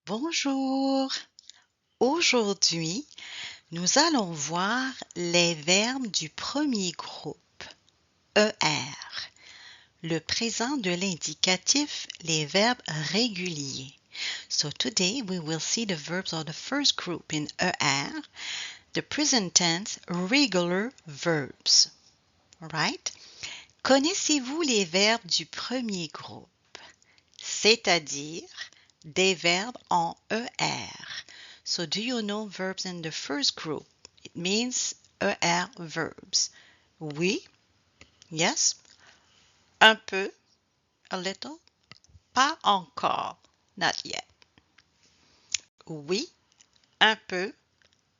Bonjour! Aujourd'hui, nous allons voir les verbes du premier groupe, ER, le présent de l'indicatif, les verbes réguliers. So today we will see the verbs of the first group in ER, the present tense regular verbs. Alright? Connaissez-vous les verbes du premier groupe, c'est-à-dire des verbes en ER? So do you know verbs in the first group? It means ER verbs. Oui, yes. Un peu, a little. Pas encore, not yet. Oui, un peu,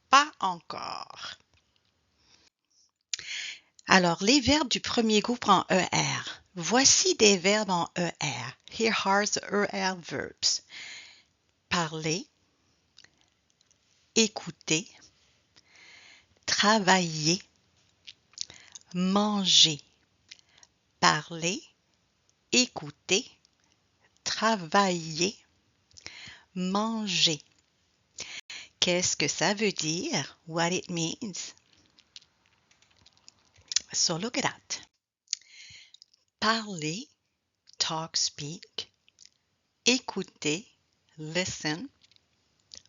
pas encore. Alors, les verbes du premier groupe en ER. Voici des verbes en ER. Here are the ER verbs. Parler, écouter, travailler, manger. Parler, écouter, travailler, manger. Qu'est-ce que ça veut dire? What it means? So look at that. Parler, talk, speak. Écouter, listen.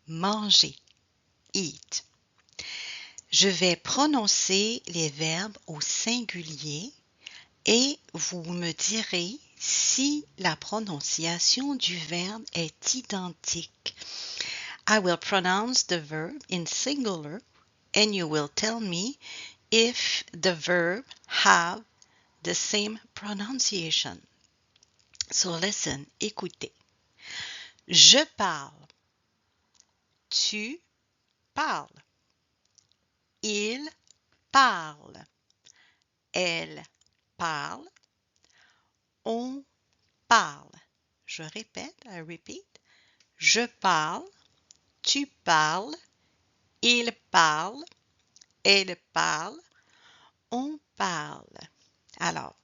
Manger, eat. Je vais prononcer les verbes au singulier et vous me direz si la prononciation du verbe est identique. I will pronounce the verb in singular and you will tell me if the verb have the same pronunciation. So listen, écoutez. Je parle. Tu parles. Il parle. Elle parle. On parle. Je répète, I repeat. Je parle. Tu parles. Il parle. Elle parle. On parle. Alors,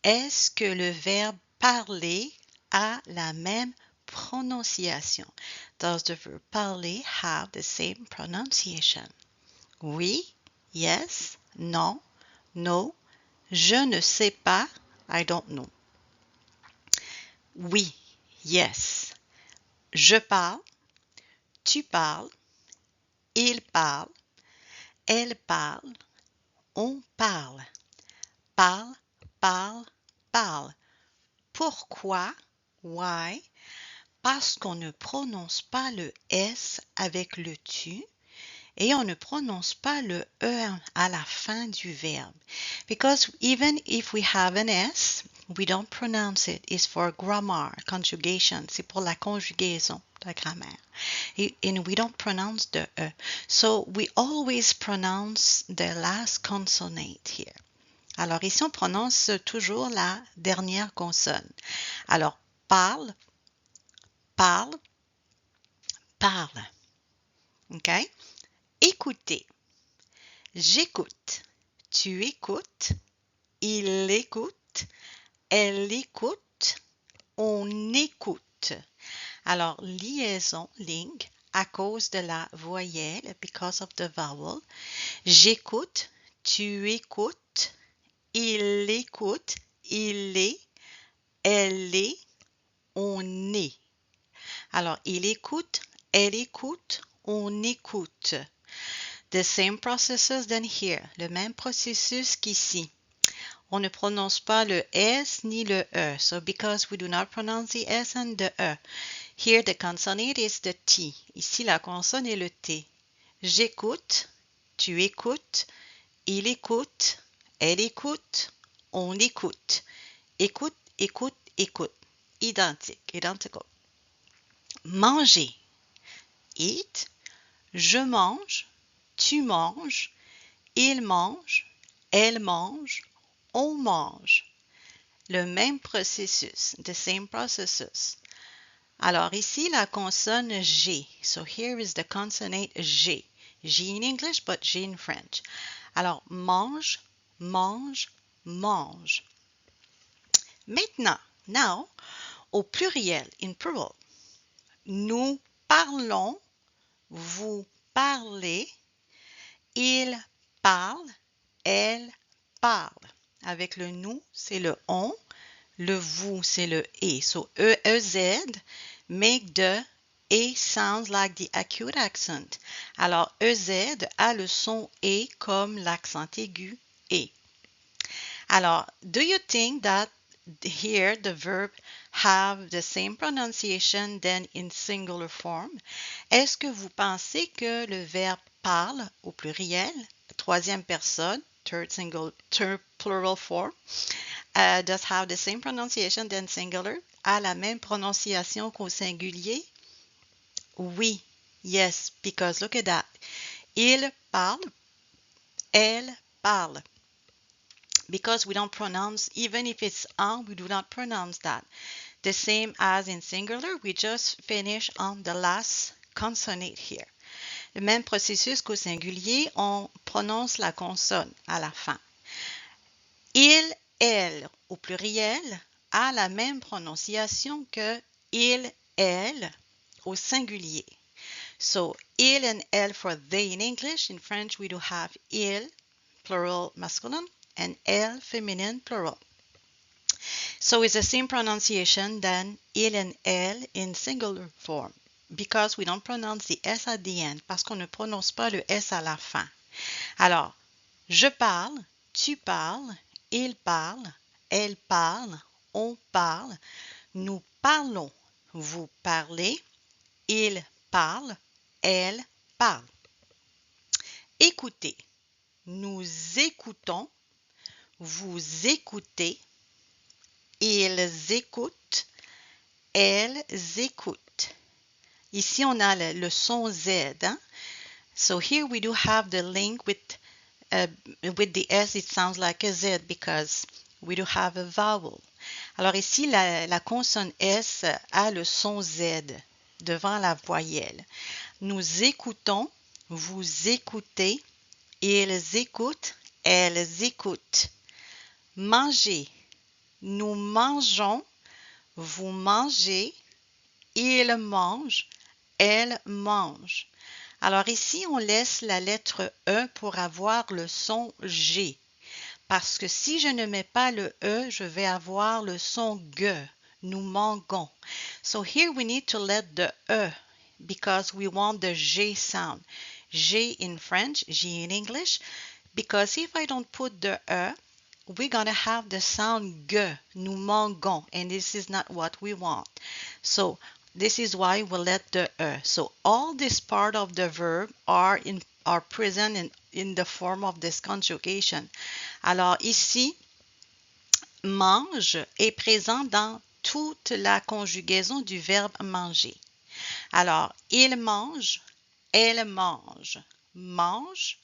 est-ce que le verbe parler a la même prononciation? Does the verb parler have the same pronunciation? Oui, yes, non, no, je ne sais pas, I don't know. Oui, yes, je parle, tu parles, il parle, elle parle, on parle, parle, parle, parle. Pourquoi? Why? Parce qu'on ne prononce pas le S avec le tu et on ne prononce pas le E à la fin du verbe. Because even if we have an S, we don't pronounce it. It's for grammar, conjugation. C'est pour la conjugaison, la grammaire. And we don't pronounce the E. So we always pronounce the last consonant here. Alors ici, on prononce toujours la dernière consonne. Alors, parle, parle, parle. OK? Écoutez. J'écoute. Tu écoutes. Il écoute. Elle écoute. On écoute. Alors, liaison, link, à cause de la voyelle, because of the vowel. J'écoute. Tu écoutes. Il écoute. Il est. Elle est. On est. Alors, il écoute. Elle écoute. On écoute. The same processes than here. Le même processus qu'ici. On ne prononce pas le S ni le E. So because we do not pronounce the S and the E. Here the consonant is the T. Ici la consonne est le T. J'écoute. Tu écoutes. Il écoute. Elle écoute. On écoute. Écoute, écoute, écoute. Identique. Identical. Manger. Eat. Je mange. Tu manges, il mange, elle mange, on mange. Le même processus, the same processes. Alors ici, la consonne G. So here is the consonant G. G in English, but G in French. Alors, mange, mange, mange. Maintenant, now, au pluriel, in plural. Nous parlons, vous parlez, il parle, elle parle. Avec le nous, c'est le on. Le vous, c'est le et. So, EZ make the A sounds like the acute accent. Alors, EZ a le son E comme l'accent aigu E. Alors, do you think that here the verb have the same pronunciation than in singular form? Est-ce que vous pensez que le verbe parle au pluriel, troisième personne, third plural form, does have the same pronunciation than singular, a la même prononciation qu'au singulier? Oui, yes, because look at that. Il parle, elle parle. Because we don't pronounce, even if it's on, we do not pronounce that. The same as in singular, we just finish on the last consonant here. Le même processus qu'au singulier, on prononce la consonne à la fin. Il, elle, au pluriel, a la même prononciation que il, elle, au singulier. So, il and elle for they in English. In French, we do have il, plural masculine, and elle, feminine, plural. So, it's the same pronunciation than il and elle in singular form. Because we don't pronounce the S at the end, parce qu'on ne prononce pas le S à la fin. Alors, je parle, tu parles, il parle, elle parle, on parle, nous parlons, vous parlez, il parle, elle parle. Écoutez, nous écoutons, vous écoutez, ils écoutent, elles écoutent. Ici, on a le son Z. Hein? So here we do have the link with the S, it sounds like a Z because we do have a vowel. Alors ici, la consonne S a le son Z devant la voyelle. Nous écoutons, vous écoutez, ils écoutent, elles écoutent. Manger, nous mangeons, vous mangez, ils mangent, elles mangent. Alors ici, on laisse la lettre E pour avoir le son G. Parce que si je ne mets pas le E, je vais avoir le son G. Nous mangeons. So here we need to let the E because we want the G sound. G in French, G in English. Because if I don't put the E, we're going to have the sound G. Nous mangeons. And this is not what we want. So this is why we let the E. So all this part of the verb are present in the form of this conjugation. Alors ici, mange est présent dans toute la conjugaison du verbe manger. Alors, il mange, elle mange, mange,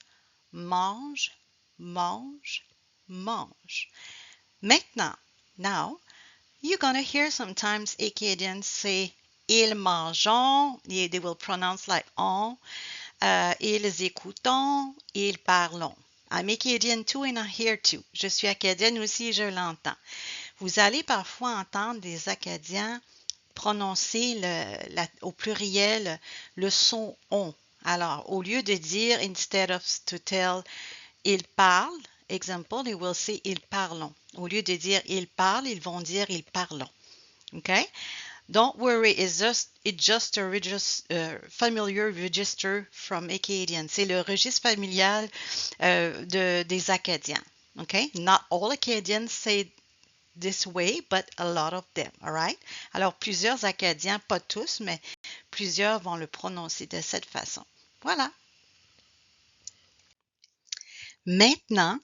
mange, mange, mange. Maintenant, now, you're going to hear sometimes Acadians say ils mangeons, they will pronounce like on, ils écoutons, ils parlons. I'm Acadian too and I hear too. Je suis acadienne aussi, je l'entends. Vous allez parfois entendre des Acadiens prononcer au pluriel le son on. Alors, au lieu de dire, instead of to tell, ils parlent, example, they will say ils parlons. Au lieu de dire ils parlent, ils vont dire ils parlons. Okay? Don't worry, it's just a familiar register from Acadian. C'est le registre familial des Acadiens. Okay? Not all Acadians say this way, but a lot of them. All right? Alors, plusieurs Acadiens, pas tous, mais plusieurs vont le prononcer de cette façon. Voilà. Maintenant,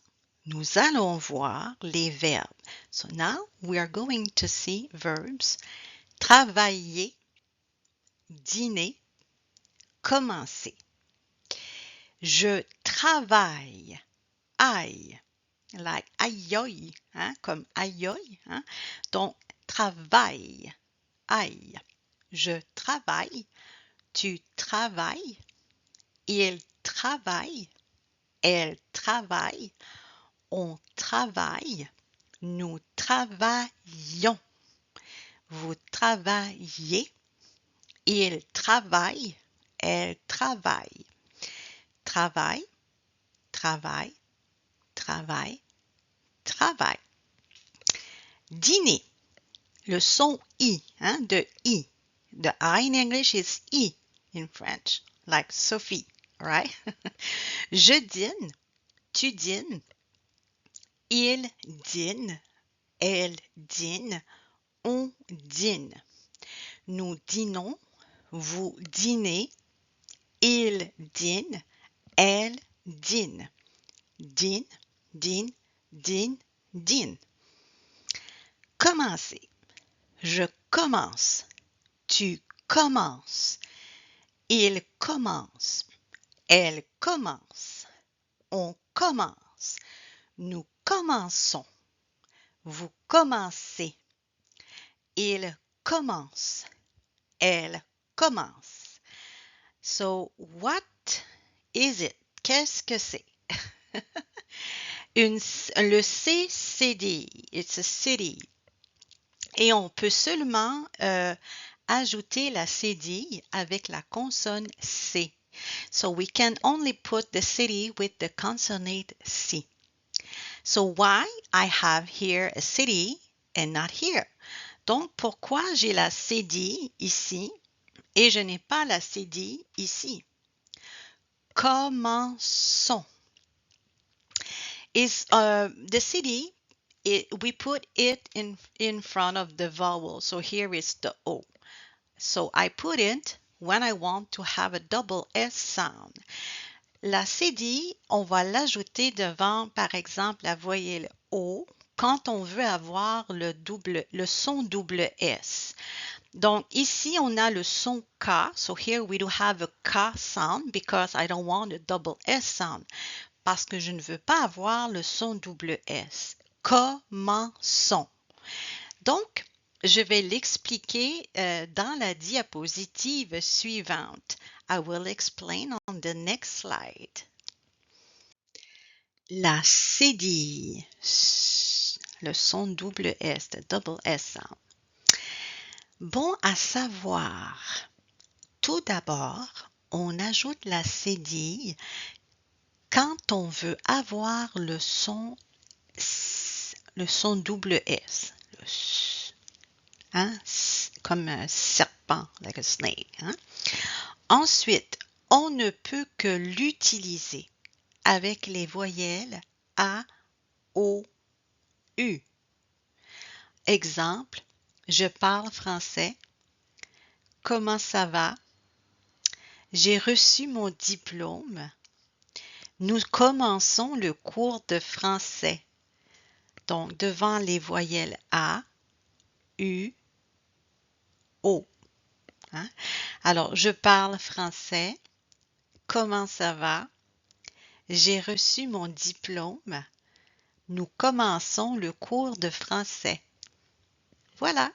nous allons voir les verbes. So now we are going to see verbs. Travailler, dîner, commencer. Je travaille, aïe, like aïe, hein, comme aïe, hein. Donc, travaille, aïe. Je travaille, tu travailles, il travaille, elle travaille, on travaille, nous travaillons. Vous travaillez, il travaille, elle travaille. Travaille, travaille, travaille, travaille. Dîner, le son I, hein, de I. The I in English is I in French, like Sophie, right? Je dîne, tu dînes, il dîne, elle dîne, on dîne. Nous dînons, vous dînez, il dîne, elle dîne. Dîne, dîne, dîne, dîne. Commencer. Je commence. Tu commences. Il commence. Elle commence. On commence. Nous commençons. Vous commencez. Il commence. Elle commence. So, what is it? Qu'est-ce que c'est? Le C, CD. It's a city. Et on peut seulement ajouter la cédille avec la consonne C. So we can only put the city with the consonant C. So why I have here a city and not here? Donc pourquoi j'ai la cédille ici et je n'ai pas la cédille ici? Commençons. Is the city, we put it in front of the vowel. So here is the O. So I put it when I want to have a double S sound. La cédille, on va l'ajouter devant, par exemple, la voyelle O quand on veut avoir le son double S. Donc ici, on a le son K. So here we do have a K sound because I don't want a double S sound. Parce que je ne veux pas avoir le son double S. Commençons. Donc, je vais l'expliquer dans la diapositive suivante. I will explain on the next slide. La cédille, le son double S, the double S sound. Bon à savoir. Tout d'abord, on ajoute la cédille quand on veut avoir le son double S, le hein, comme un serpent, like a snake. Hein? Ensuite, on ne peut que l'utiliser avec les voyelles A, O, U. Exemple, je parle français. Comment ça va? J'ai reçu mon diplôme. Nous commençons le cours de français. Donc, devant les voyelles A, U, O. Hein? Alors, je parle français. Comment ça va? J'ai reçu mon diplôme. Nous commençons le cours de français. Voilà.